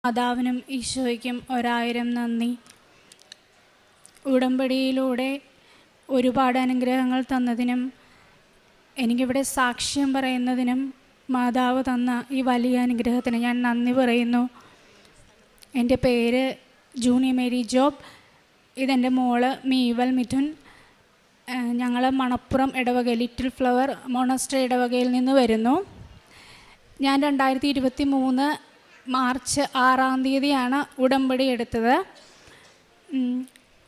മാതാവിനും ഈശോയ്ക്കും 1000 നന്ദി. ഉടമ്പടിയിലൂടെ ഒരുപാട് അനുഗ്രഹങ്ങൾ തന്നതിനും എനിക്കിവിടെ സാക്ഷ്യം പറയുന്നതിനും മാതാവ് തന്ന ഈ വലിയ അനുഗ്രഹത്തിന് ഞാൻ നന്ദി പറയുന്നു. എൻ്റെ പേര് ജൂനി മേരി ജോബ്. ഇതെൻ്റെ മോള് മീവൽ മിഥുൻ. ഞങ്ങൾ മണപ്പുറം ഇടവക ലിറ്റിൽ ഫ്ലവർ മോണസ്ട്രി ഇടവകയിൽ നിന്ന് വരുന്നു. ഞാൻ 2023 മാർച്ച് 6 ഉടമ്പടി എടുത്തത്.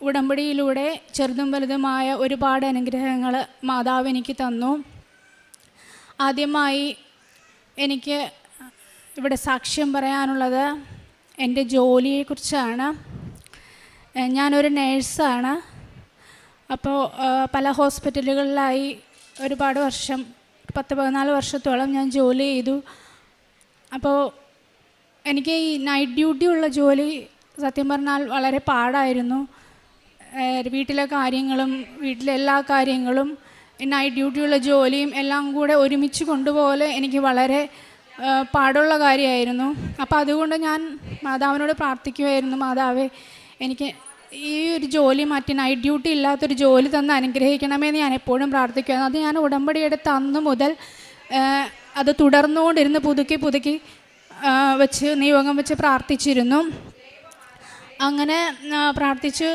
ഉടമ്പടിയിലൂടെ ചെറുതും വലുതുമായ ഒരുപാട് അനുഗ്രഹങ്ങൾ മാതാവ് എനിക്ക് തന്നു. ആദ്യമായി എനിക്ക് ഇവിടെ സാക്ഷ്യം പറയാനുള്ളത് എൻ്റെ ജോലിയെക്കുറിച്ചാണ്. ഞാനൊരു നേഴ്സാണ്. അപ്പോൾ പല ഹോസ്പിറ്റലുകളിലായി ഒരുപാട് വർഷം 10-14 വർഷത്തോളം ഞാൻ ജോലി ചെയ്തു. അപ്പോൾ എനിക്ക് ഈ നൈറ്റ് ഡ്യൂട്ടി ഉള്ള ജോലി സത്യം പറഞ്ഞാൽ വളരെ പാടായിരുന്നു. വീട്ടിലെ കാര്യങ്ങളും വീട്ടിലെ എല്ലാ കാര്യങ്ങളും നൈറ്റ് ഡ്യൂട്ടിയുള്ള ജോലിയും എല്ലാം കൂടെ ഒരുമിച്ച് കൊണ്ടുപോലെ എനിക്ക് വളരെ പാടുള്ള കാര്യമായിരുന്നു. അപ്പോൾ അതുകൊണ്ട് ഞാൻ മാതാവിനോട് പ്രാർത്ഥിക്കുമായിരുന്നു, മാതാവേ എനിക്ക് ഈ ഒരു ജോലി മാറ്റി നൈറ്റ് ഡ്യൂട്ടി ഇല്ലാത്തൊരു ജോലി തന്ന് അനുഗ്രഹിക്കണമെന്ന് ഞാൻ എപ്പോഴും പ്രാർത്ഥിക്കുമായിരുന്നു. അത് ഞാൻ ഉടമ്പടി എടുത്ത അന്ന് മുതൽ അത് തുടർന്നുകൊണ്ടിരുന്ന് പുതുക്കി വെച്ച് നിയോഗം വെച്ച് പ്രാർത്ഥിച്ചിരുന്നു. അങ്ങനെ പ്രാർത്ഥിച്ച്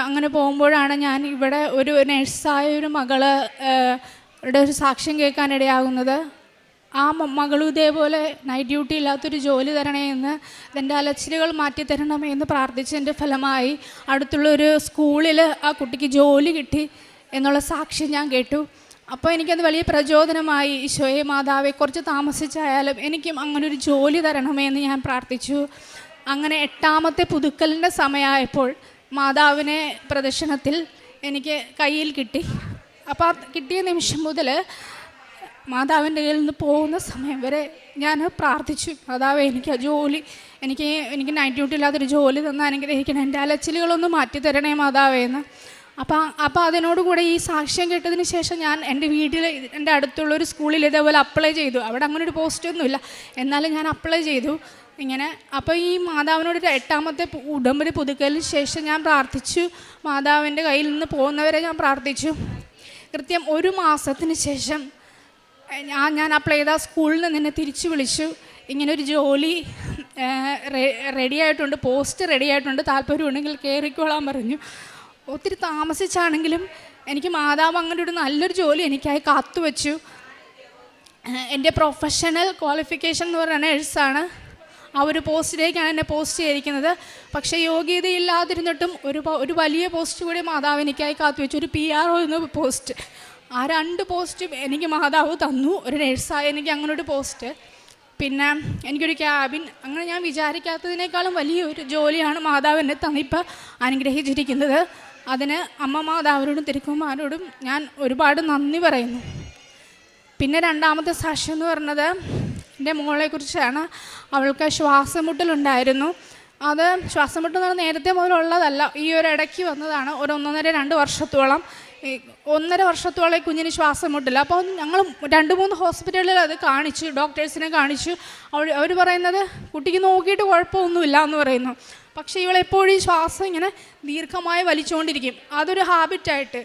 അങ്ങനെ പോകുമ്പോഴാണ് ഞാൻ ഇവിടെ ഒരു നഴ്സായ ഒരു മകളുടെ ഒരു സാക്ഷ്യം കേൾക്കാനിടയാകുന്നത്. ആ മകളും ഇതേപോലെ നൈറ്റ് ഡ്യൂട്ടി ഇല്ലാത്തൊരു ജോലി തരണേ എന്ന്, എൻ്റെ അലച്ചിലുകൾ മാറ്റിത്തരണമേ എന്ന് പ്രാർത്ഥിച്ചതിൻ്റെ ഫലമായി അടുത്തുള്ളൊരു സ്കൂളിൽ ആ കുട്ടിക്ക് ജോലി കിട്ടി എന്നുള്ള സാക്ഷ്യം ഞാൻ കേട്ടു. അപ്പോൾ എനിക്കത് വലിയ പ്രചോദനമായി. ഈശോയെ മാതാവെ, കുറച്ച് താമസിച്ചായാലും എനിക്കും അങ്ങനൊരു ജോലി തരണമേ എന്ന് ഞാൻ പ്രാർത്ഥിച്ചു. അങ്ങനെ 8ാമത്തെ പുതുക്കലിൻ്റെ സമയമായപ്പോൾ മാതാവിനെ പ്രദർശനത്തിൽ എനിക്ക് കയ്യിൽ കിട്ടി. അപ്പോൾ ആ കിട്ടിയ നിമിഷം മുതൽ മാതാവിൻ്റെ കയ്യിൽ നിന്ന് പോകുന്ന സമയം വരെ ഞാൻ പ്രാർത്ഥിച്ചു, മാതാവേ എനിക്ക് ആ ജോലി എനിക്ക് നൈറ്റ് ഡ്യൂട്ടി ഇല്ലാത്തൊരു ജോലി തന്ന് അനുഗ്രഹിക്കണം, എൻ്റെ അലച്ചിലുകളൊന്ന് മാറ്റിത്തരണേ മാതാവേ എന്ന്. അപ്പോൾ അതിനോടുകൂടെ ഈ സാക്ഷ്യം കേട്ടതിന് ശേഷം ഞാൻ എൻ്റെ വീട്ടിൽ എൻ്റെ അടുത്തുള്ളൊരു സ്കൂളിൽ ഇതേപോലെ അപ്ലൈ ചെയ്തു. അവിടെ അങ്ങനെ ഒരു പോസ്റ്റൊന്നുമില്ല, എന്നാലും ഞാൻ അപ്ലൈ ചെയ്തു ഇങ്ങനെ. അപ്പോൾ ഈ മാതാവിനോട് 8ാമത്തെ ഉടമ്പടി പുതുക്കലിന് ശേഷം ഞാൻ പ്രാർത്ഥിച്ചു. മാതാവിൻ്റെ കയ്യിൽ നിന്ന് പോകുന്നവരെ ഞാൻ പ്രാർത്ഥിച്ചു. കൃത്യം 1 മാസത്തിന് ശേഷം ഞാൻ അപ്ലൈ ചെയ്ത സ്കൂളിൽ നിന്ന് എന്നെ തിരിച്ചു വിളിച്ചു. ഇങ്ങനൊരു ജോലി റെഡി ആയിട്ടുണ്ട്, പോസ്റ്റ് റെഡി ആയിട്ടുണ്ട്, താല്പര്യമുണ്ടെങ്കിൽ കയറിക്കോളാൻ പറഞ്ഞു. ഒത്തിരി താമസിച്ചാണെങ്കിലും എനിക്ക് മാതാവ് അങ്ങനെ ഒരു നല്ലൊരു ജോലി എനിക്കായി കാത്തുവച്ചു. എൻ്റെ പ്രൊഫഷണൽ ക്വാളിഫിക്കേഷൻ എന്ന് പറയുന്ന നേഴ്സാണ്. ആ ഒരു പോസ്റ്റിലേക്കാണ് എന്നെ പോസ്റ്റ് ചെയ്തിരിക്കുന്നത്. പക്ഷേ യോഗ്യതയില്ലാതിരുന്നിട്ടും ഒരു വലിയ പോസ്റ്റ് കൂടി മാതാവ് എനിക്കായി കാത്തുവെച്ചു. ഒരു PRO എന്ന പോസ്റ്റ്. ആ 2 പോസ്റ്റും എനിക്ക് മാതാവ് തന്നു. ഒരു നേഴ്സായ എനിക്ക് അങ്ങനെ ഒരു പോസ്റ്റ്, പിന്നെ എനിക്കൊരു ക്യാബിൻ. അങ്ങനെ ഞാൻ വിചാരിക്കാത്തതിനേക്കാളും വലിയൊരു ജോലിയാണ് മാതാവ് എന്നെ തന്നിപ്പോൾ അനുഗ്രഹിച്ചിരിക്കുന്നത്. അതിന് അമ്മ മാതാവിനോടും തിരുക്കുമാരോടും ഞാൻ ഒരുപാട് നന്ദി പറയുന്നു. പിന്നെ 2ാമത്തെ സാക്ഷ്യം എന്ന് പറഞ്ഞത് എൻ്റെ മോളെക്കുറിച്ചാണ്. അവൾക്ക് ശ്വാസമുട്ടലുണ്ടായിരുന്നു. അത് ശ്വാസമുട്ടൽ എന്ന് പറഞ്ഞാൽ നേരത്തെ മുതലുള്ളതല്ല, ഈ ഒരു ഇടയ്ക്ക് വന്നതാണ്. ഒരു 1.5-2 വർഷത്തോളം 1.5 വർഷത്തോളം കുഞ്ഞിന് ശ്വാസം മുട്ടില്ല. അപ്പോൾ ഞങ്ങൾ 2-3 ഹോസ്പിറ്റലിൽ അത് കാണിച്ചു, ഡോക്ടേഴ്സിനെ കാണിച്ചു. അവർ പറയുന്നത് കുട്ടിക്ക് നോക്കിയിട്ട് കുഴപ്പമൊന്നുമില്ല എന്ന് പറയുന്നു. പക്ഷേ ഇവളെപ്പോഴും ഈ ശ്വാസം ഇങ്ങനെ ദീർഘമായി വലിച്ചുകൊണ്ടിരിക്കും. അതൊരു ഹാബിറ്റായിട്ട്.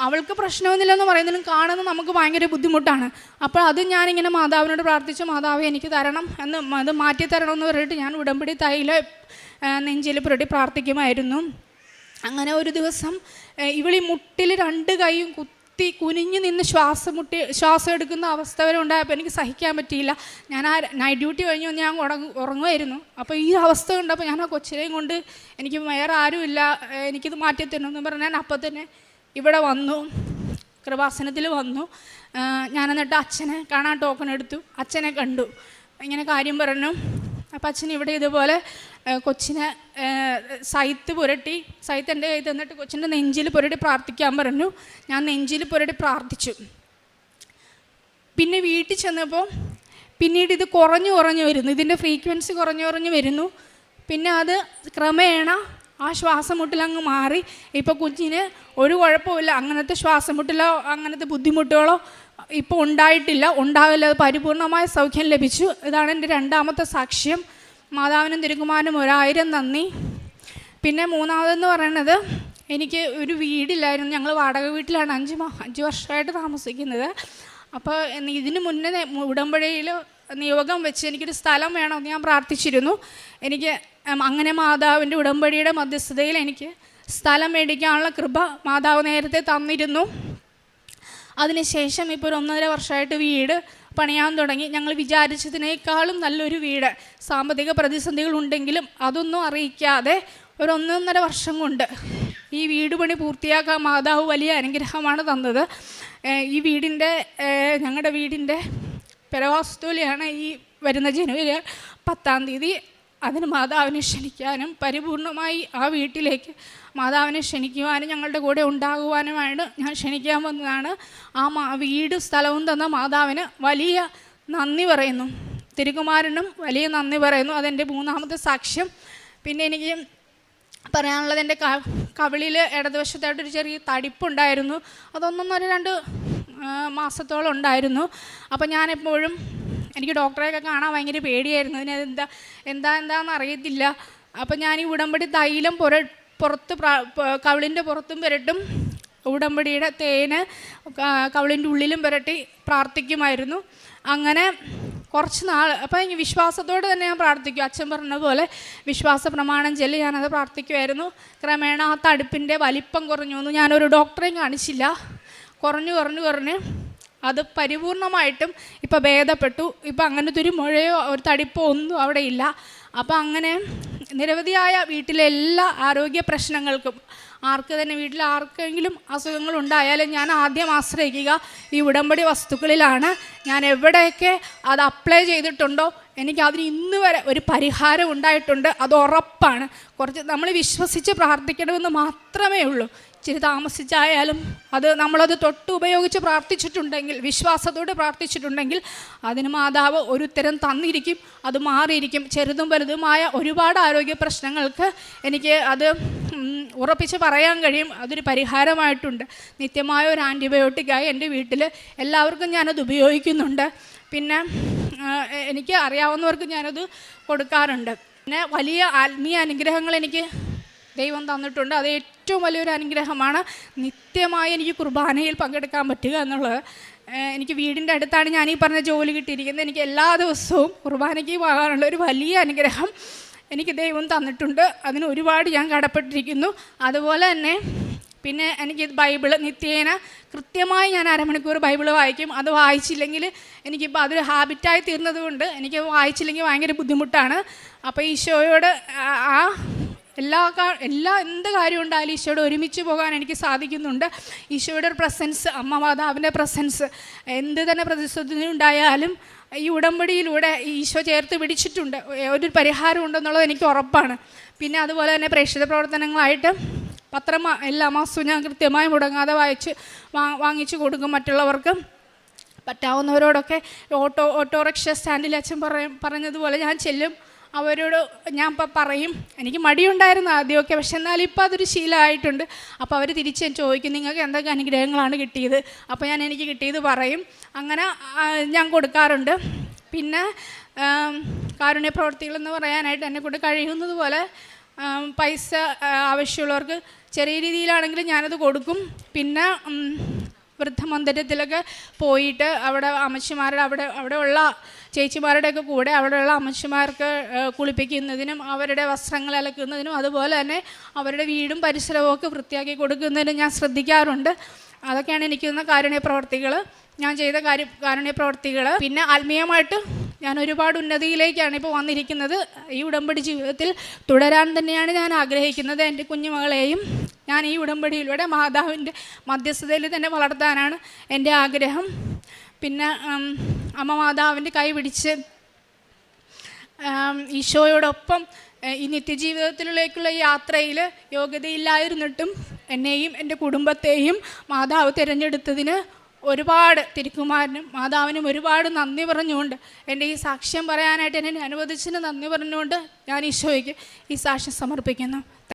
അവൾക്ക് പ്രശ്നമൊന്നുമില്ലെന്ന് പറയുന്നതിലും കാണുന്നത് നമുക്ക് ഭയങ്കര ബുദ്ധിമുട്ടാണ്. അപ്പോൾ അത് ഞാനിങ്ങനെ മാതാവിനോട് പ്രാർത്ഥിച്ചു, മാതാവ് എനിക്ക് തരണം എന്ന്, അത് മാറ്റി തരണം എന്ന് പറഞ്ഞിട്ട് ഞാൻ ഉടമ്പടി തൈല നെഞ്ചിൽ പുരട്ടി പ്രാർത്ഥിക്കുമായിരുന്നു. അങ്ങനെ ഒരു ദിവസം ഇവളീ മുട്ടിൽ 2 കൈയും കുനിഞ്ഞു നിന്ന് ശ്വാസം എടുക്കുന്ന അവസ്ഥ വരെ ഉണ്ടായപ്പോൾ എനിക്ക് സഹിക്കാൻ പറ്റിയില്ല. ഞാൻ ആ നൈറ്റ് ഡ്യൂട്ടി കഴിഞ്ഞ് ഞാൻ ഉറങ്ങുമായിരുന്നു. അപ്പോൾ ഈ അവസ്ഥ കണ്ടപ്പോൾ ഞാൻ ആ കൊച്ചിനെയും കൊണ്ട്, എനിക്ക് വേറെ ആരുമില്ല, എനിക്കിത് മാറ്റിത്തരണമെന്ന് പറഞ്ഞ് ഞാൻ അപ്പം തന്നെ ഇവിടെ വന്നു, കൃപാസനത്തിൽ വന്നു. ഞാൻ എന്നിട്ട് അച്ഛനെ കാണാൻ ടോക്കൺ എടുത്തു. അച്ഛനെ കണ്ടു, ഇങ്ങനെ കാര്യം പറഞ്ഞു. അപ്പം അച്ഛൻ ഇവിടെ ഇതുപോലെ കൊച്ചിനെ സൈത്ത് എൻ്റെ കയ്യിൽ തന്നിട്ട് കൊച്ചിൻ്റെ നെഞ്ചിൽ പുരട്ടി പ്രാർത്ഥിക്കാൻ പറഞ്ഞു. ഞാൻ നെഞ്ചിൽ പുരട്ടി പ്രാർത്ഥിച്ചു. പിന്നെ വീട്ടിൽ ചെന്നപ്പോൾ പിന്നീട് ഇത് കുറഞ്ഞു വരുന്നു, ഇതിൻ്റെ ഫ്രീക്വൻസി കുറഞ്ഞു വരുന്നു. പിന്നെ അത് ക്രമേണ ആ ശ്വാസമുട്ടലങ്ങ് മാറി. ഇപ്പോൾ കുഞ്ഞിന് ഒരു കുഴപ്പമില്ല, അങ്ങനത്തെ ശ്വാസമുട്ടലോ അങ്ങനത്തെ ബുദ്ധിമുട്ടുകളോ ഇപ്പോൾ ഉണ്ടായിട്ടില്ല, ഉണ്ടാവില്ല. പരിപൂർണമായ സൗഖ്യം ലഭിച്ചു. ഇതാണ് എൻ്റെ 2ാമത്തെ സാക്ഷ്യം. മാതാവിനും തിരുക്കുമാരനും 1000 നന്ദി. പിന്നെ മൂന്നാമതെന്ന് പറയുന്നത്, എനിക്ക് ഒരു വീടില്ലായിരുന്നു. ഞങ്ങൾ വാടക വീട്ടിലാണ് 5 വർഷമായിട്ട് താമസിക്കുന്നത്. അപ്പോൾ ഇതിന് മുന്നേ ഉടമ്പടിയിൽ നിയോഗം വെച്ച് എനിക്കൊരു സ്ഥലം വേണമെന്ന് ഞാൻ പ്രാർത്ഥിച്ചിരുന്നു. എനിക്ക് അങ്ങനെ മാതാവിൻ്റെ ഉടമ്പടിയുടെ മധ്യസ്ഥതയിൽ എനിക്ക് സ്ഥലം മേടിക്കാനുള്ള കൃപ മാതാവ് നേരത്തെ തന്നിരുന്നു. അതിനുശേഷം ഇപ്പോൾ ഒരു 1.5 വർഷമായിട്ട് വീട് പണിയാൻ തുടങ്ങി. ഞങ്ങൾ വിചാരിച്ചതിനേക്കാളും നല്ലൊരു വീട്, സാമ്പത്തിക പ്രതിസന്ധികളുണ്ടെങ്കിലും അതൊന്നും അറിയിക്കാതെ ഒരു 1.5 വർഷം കൊണ്ട് ഈ വീട് പണി പൂർത്തിയാക്കാൻ മാതാവ് വലിയ അനുഗ്രഹമാണ് തന്നത്. ഈ വീടിൻ്റെ ഞങ്ങളുടെ വീടിൻ്റെ പെരവാസ്തുലിയാണ് ഈ വരുന്ന ജനുവരി 10-ാം തീയതി. അതിന് മാതാവിനെ ക്ഷണിക്കാനും പരിപൂർണമായി ആ വീട്ടിലേക്ക് മാതാവിനെ ക്ഷണിക്കുവാനും ഞങ്ങളുടെ കൂടെ ഉണ്ടാകുവാനുമായിട്ട് ഞാൻ ക്ഷണിക്കാൻ വന്നതാണ്. വീട് സ്ഥലവും തന്ന മാതാവിന് വലിയ നന്ദി പറയുന്നു. തിരുക്കുമാരനും വലിയ നന്ദി പറയുന്നു. അതെൻ്റെ മൂന്നാമത്തെ സാക്ഷ്യം. പിന്നെ എനിക്ക് പറയാനുള്ളത്, എൻ്റെ കവിളിൽ ഇടതുവശത്തായിട്ടൊരു ചെറിയ തടിപ്പുണ്ടായിരുന്നു. അത് 1-2 മാസത്തോളം ഉണ്ടായിരുന്നു. അപ്പം ഞാനെപ്പോഴും എനിക്ക് ഡോക്ടറെയൊക്കെ കാണാൻ ഭയങ്കര പേടിയായിരുന്നു. എന്താണെന്ന് അറിയത്തില്ല. അപ്പം ഞാൻ ഈ ഉടമ്പടി തൈലം പുറത്ത് കവിളിൻ്റെ പുറത്തും പുരട്ടും, ഉടമ്പടിയുടെ തേന് കവിളിൻ്റെ ഉള്ളിലും പുരട്ടി പ്രാർത്ഥിക്കുമായിരുന്നു. അങ്ങനെ കുറച്ച് നാൾ അപ്പം വിശ്വാസത്തോടെ തന്നെ ഞാൻ പ്രാർത്ഥിക്കും. അച്ഛൻ പറഞ്ഞ പോലെ വിശ്വാസ പ്രമാണം ചൊല്ലി ഞാനത് പ്രാർത്ഥിക്കുമായിരുന്നു. ക്രമേണ ആ തടുപ്പിൻ്റെ വലിപ്പം കുറഞ്ഞു വന്നു. ഞാനൊരു ഡോക്ടറെയും കാണിച്ചില്ല. കുറഞ്ഞ് അത് പരിപൂർണമായിട്ടും ഇപ്പോൾ ഭേദപ്പെട്ടു. ഇപ്പം അങ്ങനത്തെ ഒരു മുഴയോ ഒരു തടിപ്പോ ഒന്നും അവിടെ ഇല്ല. അപ്പം അങ്ങനെ നിരവധിയായ വീട്ടിലെ എല്ലാ ആരോഗ്യ പ്രശ്നങ്ങൾക്കും വീട്ടിൽ ആർക്കെങ്കിലും അസുഖങ്ങളുണ്ടായാലും ഞാൻ ആദ്യം ആശ്രയിക്കുക ഈ ഉടമ്പടി വസ്തുക്കളിലാണ്. ഞാൻ എവിടെയൊക്കെ അത് അപ്ലൈ ചെയ്തിട്ടുണ്ടോ എനിക്കതിന് ഇന്ന് വരെ ഒരു പരിഹാരം ഉണ്ടായിട്ടുണ്ട്. അത് ഉറപ്പാണ്. നമ്മൾ വിശ്വസിച്ച് പ്രാർത്ഥിക്കണമെന്ന് മാത്രമേ ഉള്ളൂ. ഇച്ചിരി താമസിച്ചായാലും നമ്മളത് തൊട്ട് ഉപയോഗിച്ച് പ്രാർത്ഥിച്ചിട്ടുണ്ടെങ്കിൽ, വിശ്വാസത്തോടെ പ്രാർത്ഥിച്ചിട്ടുണ്ടെങ്കിൽ അതിന് മാതാവ് ഒരു ഉത്തരം തന്നിരിക്കും. അത് മാറിയിരിക്കും. ചെറുതും വലുതുമായ ഒരുപാട് ആരോഗ്യ പ്രശ്നങ്ങൾക്ക് എനിക്ക് അത് ഉറപ്പിച്ച് പറയാൻ കഴിയും. അതൊരു പരിഹാരമായിട്ടുണ്ട്. നിത്യമായ ഒരു ആൻറ്റിബയോട്ടിക്കായി എൻ്റെ വീട്ടിൽ എല്ലാവർക്കും ഞാനത് ഉപയോഗിക്കുന്നുണ്ട്. പിന്നെ എനിക്ക് അറിയാവുന്നവർക്ക് ഞാനത് കൊടുക്കാറുണ്ട്. പിന്നെ വലിയ ആത്മീയ അനുഗ്രഹങ്ങൾ എനിക്ക് ദൈവം തന്നിട്ടുണ്ട്. അത് ഏറ്റവും വലിയൊരു അനുഗ്രഹമാണ് നിത്യമായി എനിക്ക് കുർബാനയിൽ പങ്കെടുക്കാൻ പറ്റുക എന്നുള്ളത്. എനിക്ക് വീടിൻ്റെ അടുത്താണ് ഞാൻ ഈ പറഞ്ഞ ജോലി കിട്ടിയിരിക്കുന്നത്. എനിക്ക് എല്ലാ ദിവസവും കുർബാനയ്ക്ക് പോകാനുള്ള ഒരു വലിയ അനുഗ്രഹം എനിക്ക് ദൈവം തന്നിട്ടുണ്ട്. അതിന് ഒരുപാട് ഞാൻ കടപ്പെട്ടിരിക്കുന്നു. അതുപോലെ തന്നെ പിന്നെ എനിക്ക് ബൈബിള് നിത്യേന കൃത്യമായി ഞാൻ അരമണിക്കൂർ ബൈബിള് വായിക്കും. അത് വായിച്ചില്ലെങ്കിൽ എനിക്കിപ്പോൾ അതൊരു ഹാബിറ്റായി തീർന്നത് കൊണ്ട് എനിക്ക് വായിച്ചില്ലെങ്കിൽ ഭയങ്കര ബുദ്ധിമുട്ടാണ്. അപ്പോൾ ഈശോയോട് എന്ത് കാര്യം ഉണ്ടായാലും ഈശോയോട് ഒരുമിച്ച് പോകാൻ എനിക്ക് സാധിക്കുന്നുണ്ട്. ഈശോയുടെ ഒരു പ്രസൻസ്, അമ്മ മാതാവിൻ്റെ പ്രസൻസ് എന്ത് തന്നെ പ്രതിസന്ധി ഉണ്ടായാലും ഈ ഉടമ്പടിയിലൂടെ ഈശോ ചേർത്ത് പിടിച്ചിട്ടുണ്ട്. ഒരു പരിഹാരം ഉണ്ടെന്നുള്ളത് എനിക്ക് ഉറപ്പാണ്. പിന്നെ അതുപോലെ തന്നെ പ്രേക്ഷിത പ്രവർത്തനങ്ങളായിട്ട് പത്രം എല്ലാ മാസവും ഞാൻ കൃത്യമായി മുടങ്ങാതെ വാങ്ങിച്ചു കൊടുക്കും. മറ്റുള്ളവർക്ക് പറ്റാവുന്നവരോടൊക്കെ ഓട്ടോറിക്ഷ സ്റ്റാൻഡിൽ അച്ഛൻ പറഞ്ഞതുപോലെ ഞാൻ ചെല്ലും. അവരോട് ഞാൻ പറയും. എനിക്ക് മടിയുണ്ടായിരുന്നു ആദ്യമൊക്കെ, പക്ഷെ എന്നാലും ഇപ്പോൾ അതൊരു ശീലമായിട്ടുണ്ട്. അപ്പോൾ അവർ തിരിച്ച് ചോദിക്കും, നിങ്ങൾക്ക് എന്തൊക്കെ അനുഗ്രഹങ്ങളാണ് കിട്ടിയത്? അപ്പോൾ എനിക്ക് കിട്ടിയത് പറയും. അങ്ങനെ ഞാൻ കൊടുക്കാറുണ്ട്. പിന്നെ കാരുണ്യ പ്രവർത്തികളെന്ന് പറയാനായിട്ട് എന്നെക്കൊണ്ട് കഴിയുന്നത് പോലെ പൈസ ആവശ്യമുള്ളവർക്ക് ചെറിയ രീതിയിലാണെങ്കിലും ഞാനത് കൊടുക്കും. പിന്നെ വൃദ്ധമന്ദിരത്തിലൊക്കെ പോയിട്ട് അവിടെ അമ്മച്ചിമാരുടെ അവിടെയുള്ള ചേച്ചിമാരുടെയൊക്കെ കൂടെ അവിടെയുള്ള അമ്മച്ചിമാർക്ക് കുളിപ്പിക്കുന്നതിനും അവരുടെ വസ്ത്രങ്ങൾ അലക്കുന്നതിനും അതുപോലെ തന്നെ അവരുടെ വീടും പരിസരവും ഒക്കെ വൃത്തിയാക്കി കൊടുക്കുന്നതിനും ഞാൻ ശ്രദ്ധിക്കാറുണ്ട്. അതൊക്കെയാണ് എനിക്ക് തന്ന കാരുണ്യ പ്രവർത്തികൾ, ഞാൻ ചെയ്ത കാരുണ്യ പ്രവർത്തികൾ. പിന്നെ ആത്മീയമായിട്ട് ഞാൻ ഒരുപാട് ഉന്നതിയിലേക്കാണ് ഇപ്പോൾ വന്നിരിക്കുന്നത്. ഈ ഉടമ്പടി ജീവിതത്തിൽ തുടരാൻ തന്നെയാണ് ഞാൻ ആഗ്രഹിക്കുന്നത്. എൻ്റെ കുഞ്ഞുമകളെയും ഞാൻ ഈ ഉടമ്പടിയിലൂടെ മാതാവിൻ്റെ മധ്യസ്ഥതയിൽ തന്നെ വളർത്താനാണ് എൻ്റെ ആഗ്രഹം. പിന്നെ അമ്മ മാതാവിൻ്റെ കൈ പിടിച്ച് ഈശോയോടൊപ്പം ഈ നിത്യജീവിതത്തിലേക്കുള്ള യാത്രയിൽ യോഗ്യതയില്ലായിരുന്നിട്ടും എന്നെയും എൻ്റെ കുടുംബത്തെയും മാതാവ് തിരഞ്ഞെടുത്തതിന് ഒരുപാട് തിരുക്കുമാരനും മാതാവിനും ഒരുപാട് നന്ദി പറഞ്ഞുകൊണ്ട്, എൻ്റെ ഈ സാക്ഷ്യം പറയാനായിട്ട് എന്നെ അനുവദിച്ചതിന് നന്ദി പറഞ്ഞുകൊണ്ട് ഞാൻ ഈശോയ്ക്ക് ഈ സാക്ഷ്യം സമർപ്പിക്കുന്നു.